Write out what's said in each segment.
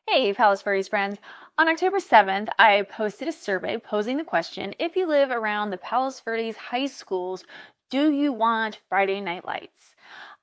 Hey, Palos Verdes friends. On October 7th, I posted a survey posing the question, if you live around the Palos Verdes high schools, do you want Friday night lights?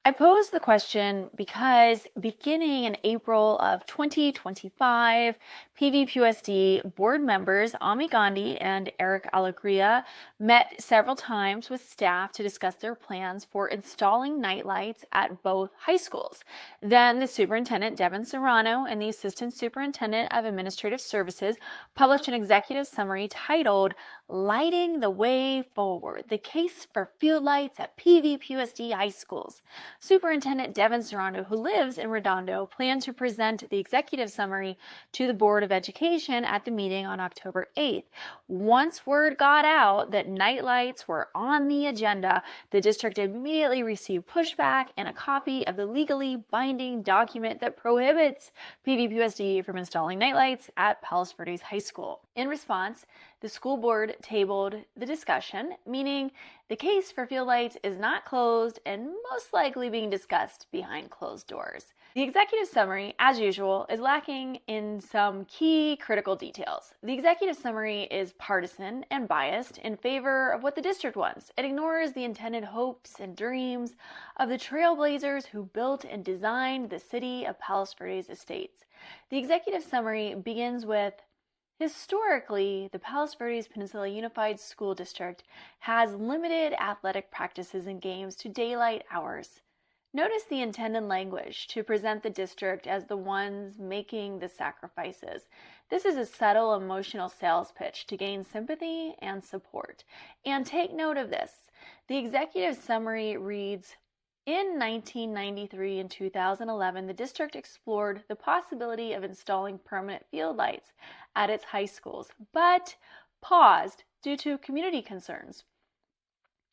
I posed the question because beginning in April of 2025, PVPUSD board members Gandhi and Eric Alegria met several times with staff to discuss their plans for installing nightlights at both high schools. Then the superintendent, Devin Serrano, and the assistant superintendent of administrative services published an executive summary titled Lighting the Way Forward, the Case for Field Lights at PVPUSD High Schools. Superintendent Devin Serrano, who lives in Redondo, planned to present the executive summary to the Board of Education at the meeting on October 8th. Once word got out that nightlights were on the agenda, the district immediately received pushback and a copy of the legally binding document that prohibits PVPUSD from installing nightlights at Palos Verdes High School. In response, the school board tabled the discussion, meaning the case for field lights is not closed and most likely being discussed behind closed doors. The executive summary, as usual, is lacking in some key critical details. The executive summary is partisan and biased in favor of what the district wants. It ignores the intended hopes and dreams of the trailblazers who built and designed the city of Palos Verdes Estates. The executive summary begins with, historically, the Palos Verdes Peninsula Unified School District has limited athletic practices and games to daylight hours. Notice the intended language to present the district as the ones making the sacrifices. This is a subtle emotional sales pitch to gain sympathy and support. And take note of this. The executive summary reads, in 1993 and 2011, the district explored the possibility of installing permanent field lights at its high schools, but paused due to community concerns.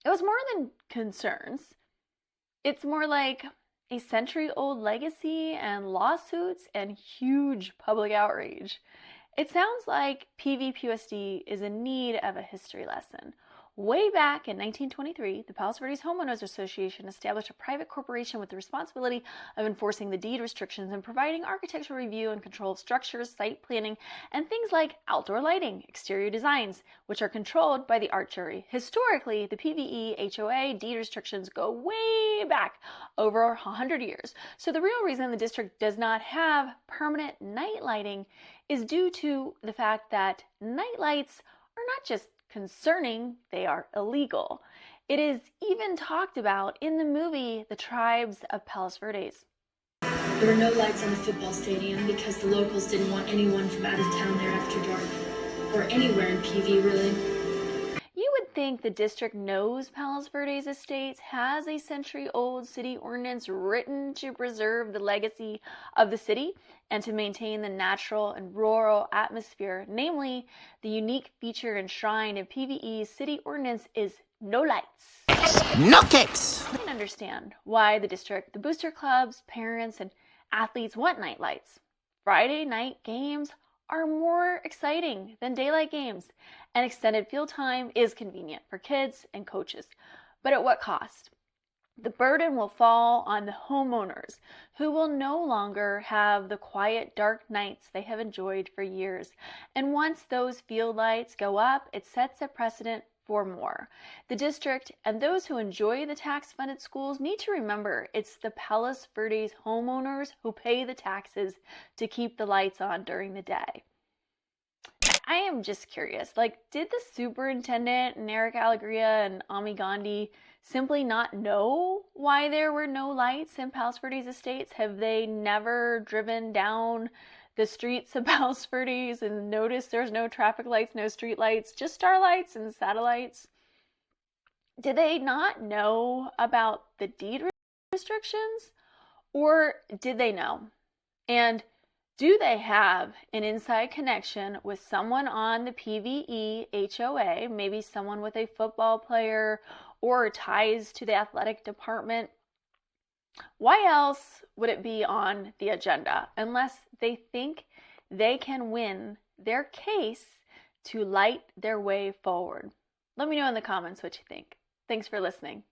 It was more than concerns. It's more like a century-old legacy and lawsuits and huge public outrage. It sounds like PVPUSD is in need of a history lesson. Way back in 1923, the Palos Verdes Homeowners Association established a private corporation with the responsibility of enforcing the deed restrictions and providing architectural review and control of structures, site planning, and things like outdoor lighting, exterior designs, which are controlled by the art jury. Historically, the PVE HOA deed restrictions go way back over 100 years. So the real reason the district does not have permanent night lighting is due to the fact that night lights are not just concerning, they are illegal. It is even talked about in the movie The Tribes of Palos Verdes. There were no lights on the football stadium because the locals didn't want anyone from out of town there after dark. Or anywhere in PV, really. You would think the district knows Palos Verdes Estates has a century-old city ordinance written to preserve the legacy of the city and to maintain the natural and rural atmosphere. Namely, the unique feature enshrined in PVE's city ordinance is no lights. No kicks! I can understand why the district, the booster clubs, parents, and athletes want night lights. Friday night games are more exciting than daylight games, and extended field time is convenient for kids and coaches. But at what cost? The burden will fall on the homeowners, who will no longer have the quiet, dark nights they have enjoyed for years. And once those field lights go up, it sets a precedent for more. The district and those who enjoy the tax-funded schools need to remember it's the Palos Verdes homeowners who pay the taxes to keep the lights on during the day. I am just curious, did the superintendent and Eric Alegria and Ami Gandhi simply not know why there were no lights in Palos Verdes Estates? Have they never driven down the streets of Palos Verdes and noticed there's no traffic lights, no street lights, just starlights and satellites? Did they not know about the deed restrictions? Or did they know? And do they have an inside connection with someone on the PVE HOA, maybe someone with a football player or ties to the athletic department? Why else would it be on the agenda unless they think they can win their case to light their way forward? Let me know in the comments what you think. Thanks for listening.